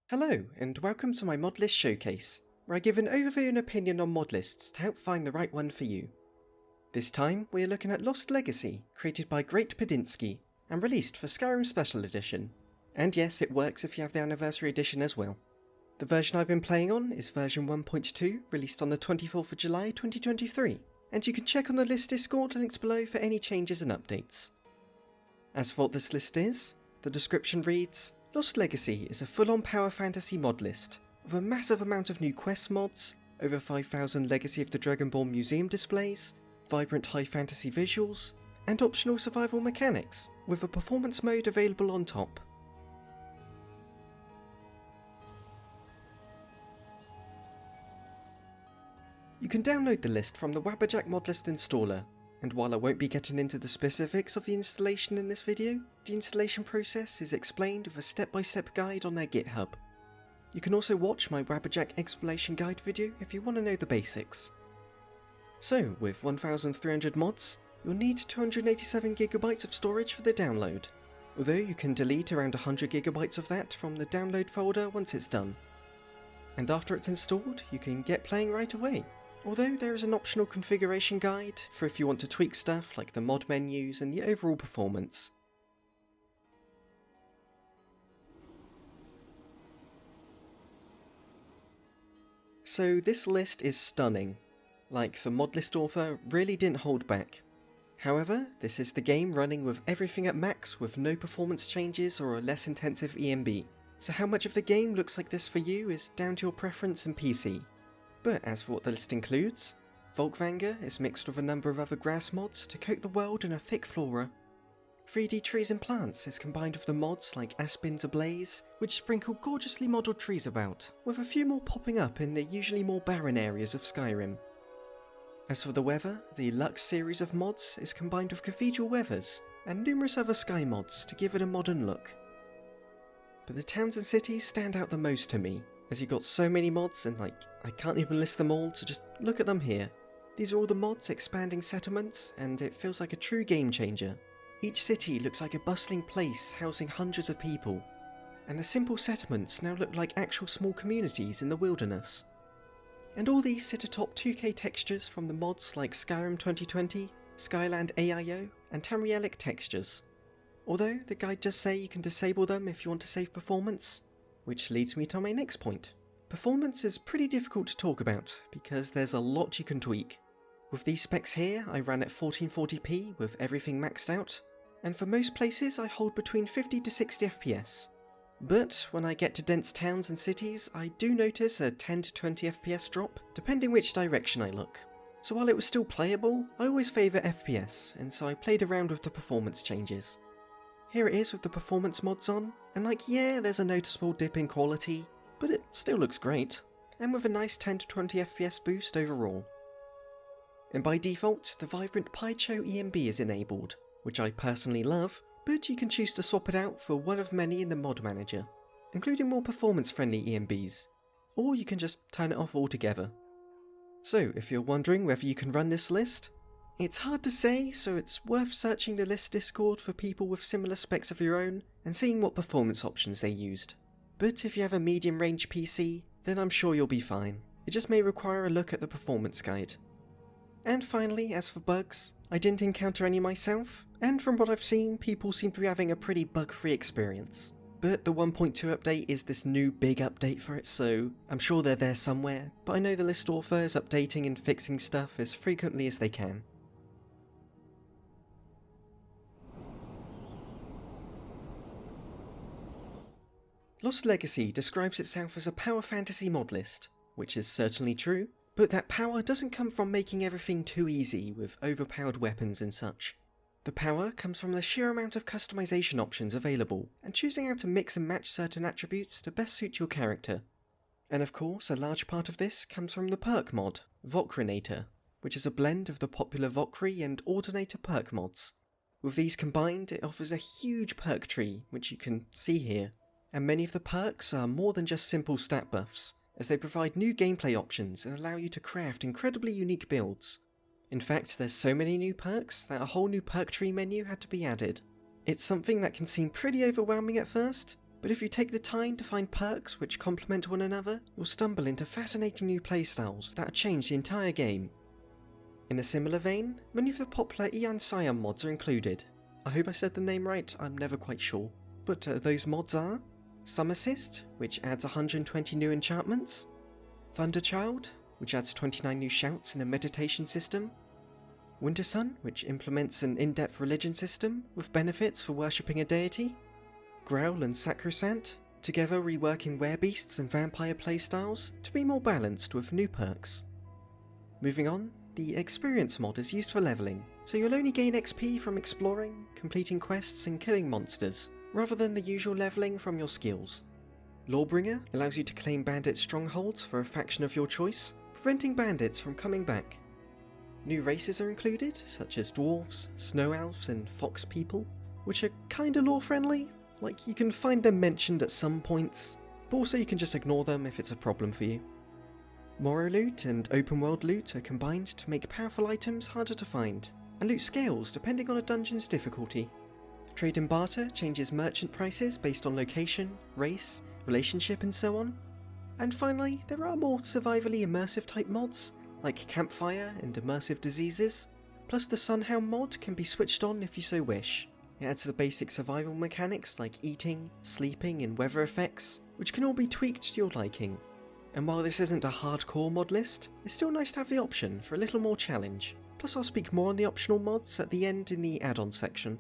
Hello, and welcome to my Modlist showcase, where I give an overview and opinion on mod lists to help find the right one for you. This time, we are looking at Lost Legacy, created by Great Padinsky, and released for Skyrim Special Edition. And yes, it works if you have the Anniversary Edition as well. The version I've been playing on is version 1.2, released on the 24th of July 2023, and you can check on the list Discord linked below for any changes and updates. As for what this list is, the description reads, Lost Legacy is a full-on power fantasy mod list, with a massive amount of new quest mods, over 5,000 Legacy of the Dragonborn museum displays, vibrant high fantasy visuals, and optional survival mechanics, with a performance mode available on top. You can download the list from the Wabberjack Modlist installer, and while I won't be getting into the specifics of the installation in this video, the installation process is explained with a step-by-step guide on their GitHub. You can also watch my Wabberjack explanation guide video if you want to know the basics. So, with 1,300 mods, you'll need 287GB of storage for the download, although you can delete around 100GB of that from the download folder once it's done. And after it's installed, you can get playing right away. Although there is an optional configuration guide for if you want to tweak stuff like the mod menus and the overall performance. So this list is stunning. Like, the Modlist author really didn't hold back. However, this is the game running with everything at max with no performance changes or a less intensive EMB. So how much of the game looks like this for you is down to your preference and PC. But as for what the list includes, Volkvanger is mixed with a number of other grass mods to coat the world in a thick flora. 3D trees and plants is combined with the mods like Aspens Ablaze, which sprinkle gorgeously modelled trees about, with a few more popping up in the usually more barren areas of Skyrim. As for the weather, the Lux series of mods is combined with cathedral weathers and numerous other sky mods to give it a modern look. But the towns and cities stand out the most to me, as you've got so many mods and I can't even list them all, so just look at them here. These are all the mods expanding settlements, and it feels like a true game changer. Each city looks like a bustling place housing hundreds of people, and the simple settlements now look like actual small communities in the wilderness. And all these sit atop 2K textures from the mods like Skyrim 2020, Skyland AIO, and Tamrielic textures. Although the guide does say you can disable them if you want to save performance. Which leads me to my next point. Performance is pretty difficult to talk about, because there's a lot you can tweak. With these specs here, I ran at 1440p with everything maxed out, and for most places I hold between 50 to 60 FPS. But when I get to dense towns and cities, I do notice a 10 to 20 FPS drop, depending which direction I look. So while it was still playable, I always favour FPS, and so I played around with the performance changes. Here it is with the performance mods on, and yeah, there's a noticeable dip in quality, but it still looks great, and with a nice 10 to 20 FPS boost overall. And by default, the vibrant Pycho EMB is enabled, which I personally love, but you can choose to swap it out for one of many in the mod manager, including more performance-friendly EMBs, or you can just turn it off altogether. So if you're wondering whether you can run this list, it's hard to say, so it's worth searching the list Discord for people with similar specs of your own and seeing what performance options they used. But if you have a medium range PC, then I'm sure you'll be fine. It just may require a look at the performance guide. And finally, as for bugs, I didn't encounter any myself, and from what I've seen, people seem to be having a pretty bug-free experience. But the 1.2 update is this new big update for it, so I'm sure they're there somewhere, but I know the list author is updating and fixing stuff as frequently as they can. Lost Legacy describes itself as a power fantasy mod list, which is certainly true, but that power doesn't come from making everything too easy with overpowered weapons and such. The power comes from the sheer amount of customization options available, and choosing how to mix and match certain attributes to best suit your character. And of course, a large part of this comes from the perk mod, Vokrinator, which is a blend of the popular Vokri and Ordinator perk mods. With these combined, it offers a huge perk tree, which you can see here. And many of the perks are more than just simple stat buffs, as they provide new gameplay options and allow you to craft incredibly unique builds. In fact, there's so many new perks that a whole new perk tree menu had to be added. It's something that can seem pretty overwhelming at first, but if you take the time to find perks which complement one another, you'll stumble into fascinating new playstyles that change the entire game. In a similar vein, many of the popular Ian Siam mods are included. I hope I said the name right, I'm never quite sure. But those mods are Sun Assist, which adds 120 new enchantments, Thunderchild, which adds 29 new shouts in a meditation system, Winter Sun, which implements an in-depth religion system with benefits for worshipping a deity, Growl and Sacrosanct, together reworking werebeasts and vampire playstyles to be more balanced with new perks. Moving on, the Experience mod is used for leveling, so you'll only gain XP from exploring, completing quests and killing monsters, rather than the usual leveling from your skills. Lawbringer allows you to claim bandit strongholds for a faction of your choice, preventing bandits from coming back. New races are included, such as dwarves, snow elves and fox people, which are kinda lore friendly, like you can find them mentioned at some points, but also you can just ignore them if it's a problem for you. Morrow loot and open world loot are combined to make powerful items harder to find, and loot scales depending on a dungeon's difficulty. Trade and barter changes merchant prices based on location, race, relationship and so on. And finally, there are more survivally immersive type mods, like Campfire and Immersive Diseases, plus the Sunhound mod can be switched on if you so wish. It adds the basic survival mechanics like eating, sleeping and weather effects, which can all be tweaked to your liking. And while this isn't a hardcore mod list, it's still nice to have the option for a little more challenge. Plus I'll speak more on the optional mods at the end in the add-on section.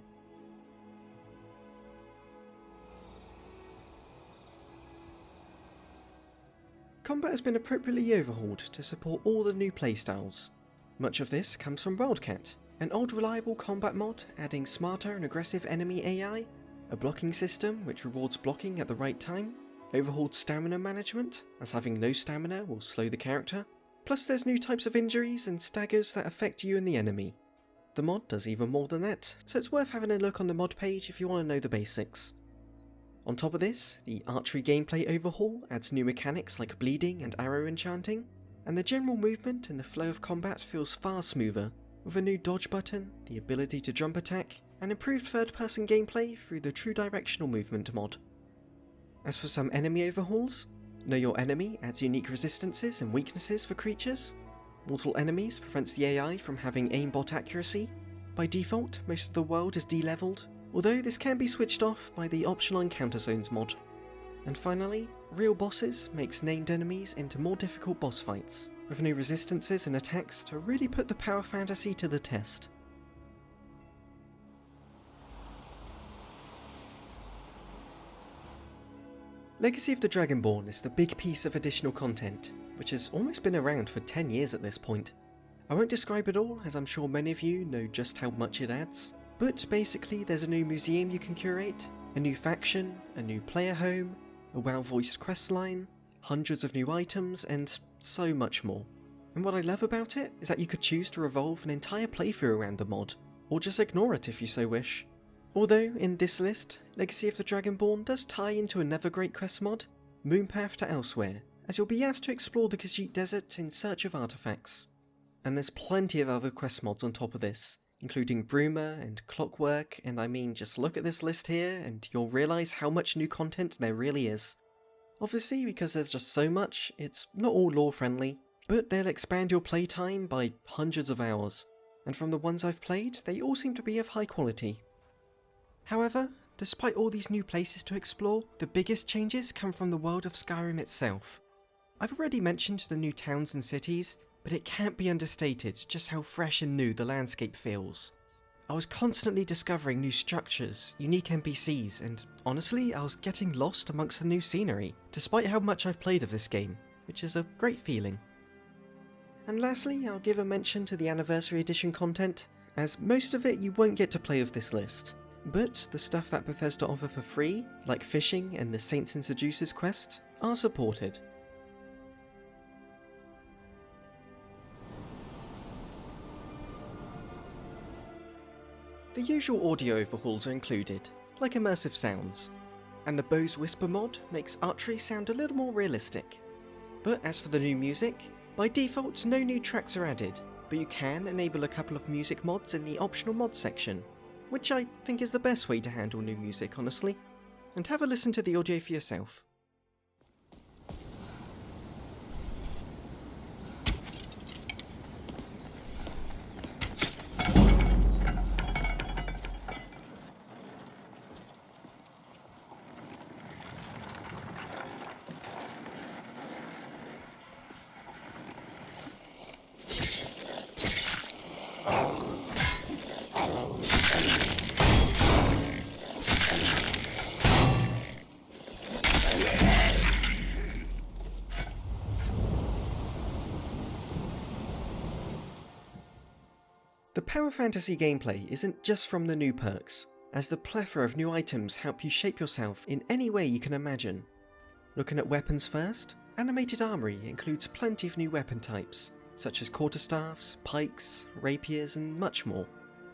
Combat has been appropriately overhauled to support all the new playstyles. Much of this comes from Wildcat, an old reliable combat mod adding smarter and aggressive enemy AI, a blocking system which rewards blocking at the right time, overhauled stamina management, as having no stamina will slow the character, plus there's new types of injuries and staggers that affect you and the enemy. The mod does even more than that, so it's worth having a look on the mod page if you want to know the basics. On top of this, the archery gameplay overhaul adds new mechanics like bleeding and arrow enchanting, and the general movement and the flow of combat feels far smoother, with a new dodge button, the ability to jump attack, and improved third-person gameplay through the True Directional Movement mod. As for some enemy overhauls, Know Your Enemy adds unique resistances and weaknesses for creatures, Mortal Enemies prevents the AI from having aimbot accuracy, by default most of the world is de-leveled, although this can be switched off by the optional Encounter Zones mod. And finally, Real Bosses makes named enemies into more difficult boss fights, with new resistances and attacks to really put the power fantasy to the test. Legacy of the Dragonborn is the big piece of additional content, which has almost been around for 10 years at this point. I won't describe it all, as I'm sure many of you know just how much it adds, but basically there's a new museum you can curate, a new faction, a new player home, a well-voiced questline, hundreds of new items, and so much more. And what I love about it is that you could choose to revolve an entire playthrough around the mod, or just ignore it if you so wish. Although, in this list, Legacy of the Dragonborn does tie into another great quest mod, Moonpath to Elsewhere, as you'll be asked to explore the Khajiit Desert in search of artifacts. And there's plenty of other quest mods on top of this, including Bruma and Clockwork, and I mean just look at this list here and you'll realise how much new content there really is. Obviously, because there's just so much, it's not all lore friendly, but they'll expand your playtime by hundreds of hours, and from the ones I've played, they all seem to be of high quality. However, despite all these new places to explore, the biggest changes come from the world of Skyrim itself. I've already mentioned the new towns and cities, but it can't be understated just how fresh and new the landscape feels. I was constantly discovering new structures, unique NPCs, and honestly, I was getting lost amongst the new scenery, despite how much I've played of this game, which is a great feeling. And lastly, I'll give a mention to the Anniversary Edition content, as most of it you won't get to play with this list, but the stuff that Bethesda offer for free, like fishing and the Saints and Seducers quest, are supported. The usual audio overhauls are included, like immersive sounds, and the Bow's Whisper mod makes archery sound a little more realistic. But as for the new music, by default no new tracks are added, but you can enable a couple of music mods in the optional mods section, which I think is the best way to handle new music honestly. and have a listen to the audio for yourself. The power fantasy gameplay isn't just from the new perks, as the plethora of new items help you shape yourself in any way you can imagine. Looking at weapons first, Animated Armory includes plenty of new weapon types, such as quarterstaffs, pikes, rapiers and much more,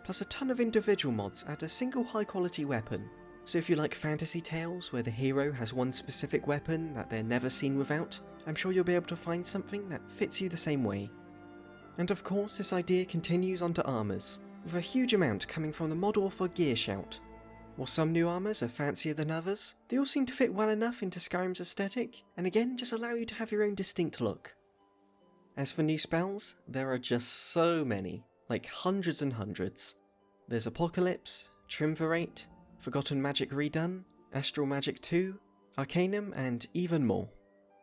plus a ton of individual mods add a single high quality weapon. So if you like fantasy tales where the hero has one specific weapon that they're never seen without, I'm sure you'll be able to find something that fits you the same way. And of course this idea continues onto armours, with a huge amount coming from the mod author Gearshout. While some new armours are fancier than others, they all seem to fit well enough into Skyrim's aesthetic, and again just allow you to have your own distinct look. As for new spells, there are just so many, like hundreds and hundreds. There's Apocalypse, Triumvirate, Forgotten Magic Redone, Astral Magic 2, Arcanum and even more.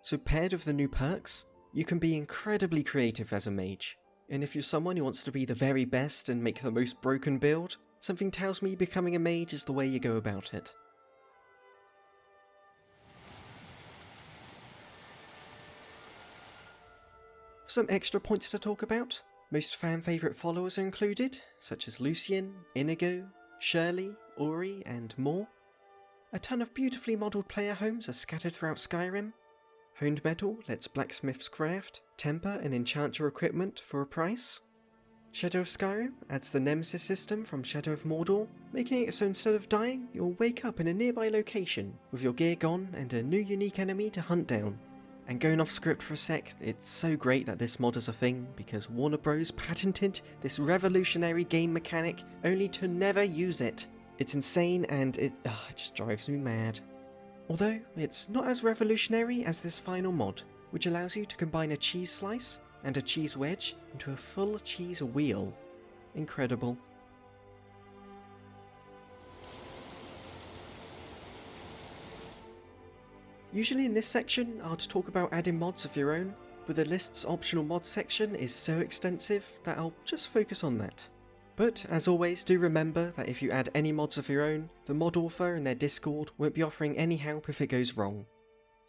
So paired with the new perks, you can be incredibly creative as a mage. And if you're someone who wants to be the very best and make the most broken build, something tells me becoming a mage is the way you go about it. For some extra points to talk about, most fan favourite followers are included, such as Lucian, Inigo, Shirley, Ori and more. A ton of beautifully modelled player homes are scattered throughout Skyrim. Honed Metal lets blacksmiths craft, temper and enchant your equipment for a price. Shadow of Skyrim adds the Nemesis system from Shadow of Mordor, making it so instead of dying, you'll wake up in a nearby location with your gear gone and a new unique enemy to hunt down. And going off script for a sec, it's so great that this mod is a thing because Warner Bros patented this revolutionary game mechanic only to never use it. It's insane and it just drives me mad. Although, it's not as revolutionary as this final mod, which allows you to combine a cheese slice and a cheese wedge into a full cheese wheel. Incredible. Usually in this section, I'll talk about adding mods of your own, but the list's optional mods section is so extensive that I'll just focus on that. But, as always, do remember that if you add any mods of your own, the mod author and their Discord won't be offering any help if it goes wrong.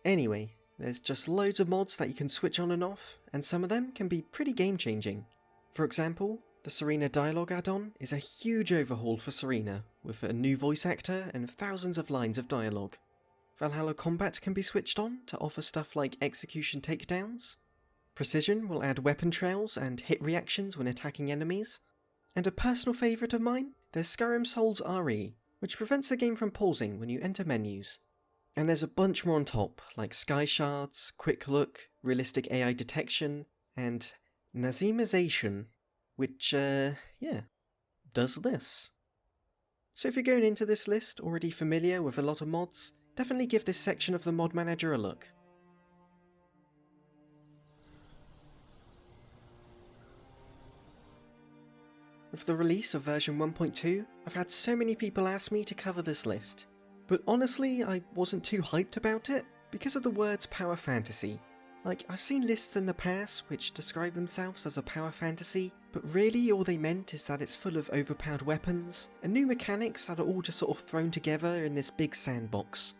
Anyway, there's just loads of mods that you can switch on and off, and some of them can be pretty game changing. For example, the Serena Dialogue add-on is a huge overhaul for Serena, with a new voice actor and thousands of lines of dialogue. Valhalla Combat can be switched on to offer stuff like execution takedowns. Precision will add weapon trails and hit reactions when attacking enemies. And a personal favourite of mine, there's Skyrim Souls RE, which prevents the game from pausing when you enter menus. And there's a bunch more on top, like Sky Shards, Quick Look, Realistic AI Detection, and Nazimization, which, does this. So if you're going into this list already familiar with a lot of mods, definitely give this section of the mod manager a look. With the release of version 1.2, I've had so many people ask me to cover this list, but honestly I wasn't too hyped about it because of the words power fantasy. Like, I've seen lists in the past which describe themselves as a power fantasy, but really all they meant is that it's full of overpowered weapons and new mechanics that are all just sort of thrown together in this big sandbox.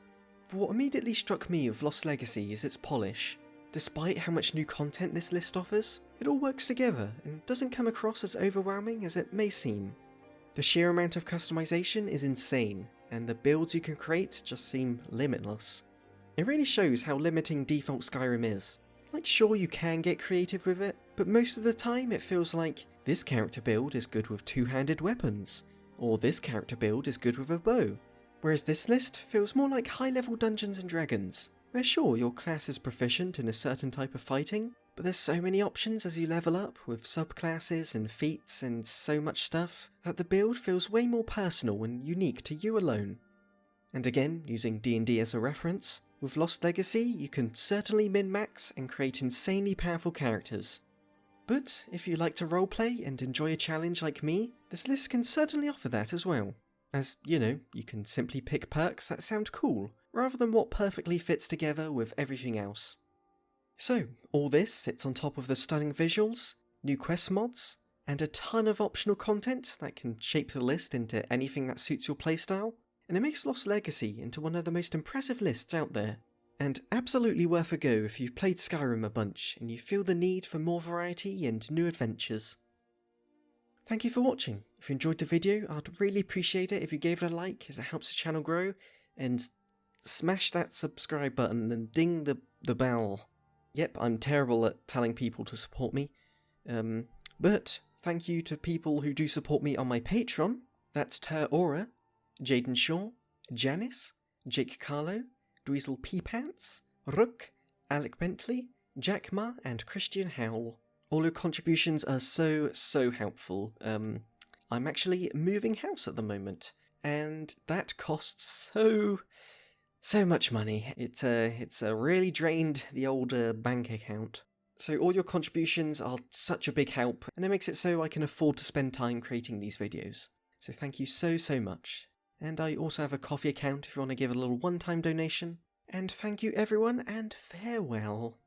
But what immediately struck me with Lost Legacy is its polish. Despite how much new content this list offers, it all works together and doesn't come across as overwhelming as it may seem. The sheer amount of customization is insane, and the builds you can create just seem limitless. It really shows how limiting default Skyrim is. Like, sure, you can get creative with it, but most of the time it feels like this character build is good with two-handed weapons, or this character build is good with a bow. Whereas this list feels more like high-level Dungeons and Dragons, where sure, your class is proficient in a certain type of fighting, but there's so many options as you level up with subclasses and feats and so much stuff that the build feels way more personal and unique to you alone. And again, using D&D as a reference, with Lost Legacy you can certainly min-max and create insanely powerful characters. But if you like to roleplay and enjoy a challenge like me, this list can certainly offer that as well. As, you know, you can simply pick perks that sound cool, rather than what perfectly fits together with everything else. So, all this sits on top of the stunning visuals, new quest mods, and a ton of optional content that can shape the list into anything that suits your playstyle, and it makes Lost Legacy into one of the most impressive lists out there. And absolutely worth a go if you've played Skyrim a bunch and you feel the need for more variety and new adventures. Thank you for watching. If you enjoyed the video, I'd really appreciate it if you gave it a like, as it helps the channel grow, and smash that subscribe button and ding the bell. Yep, I'm terrible at telling people to support me, but thank you to people who do support me on my Patreon. That's Ter Aura, Jaden Shaw, Janice, Jake Carlo, Dweezil P. Pants, Rook, Alec Bentley, Jack Ma, and Christian Howell. All your contributions are so helpful. I'm actually moving house at the moment, and that costs so much money. It's really drained the old bank account. So all your contributions are such a big help, and it makes it so I can afford to spend time creating these videos. So thank you so much. And I also have a Ko-fi account if you want to give a little one-time donation. And thank you everyone, and farewell.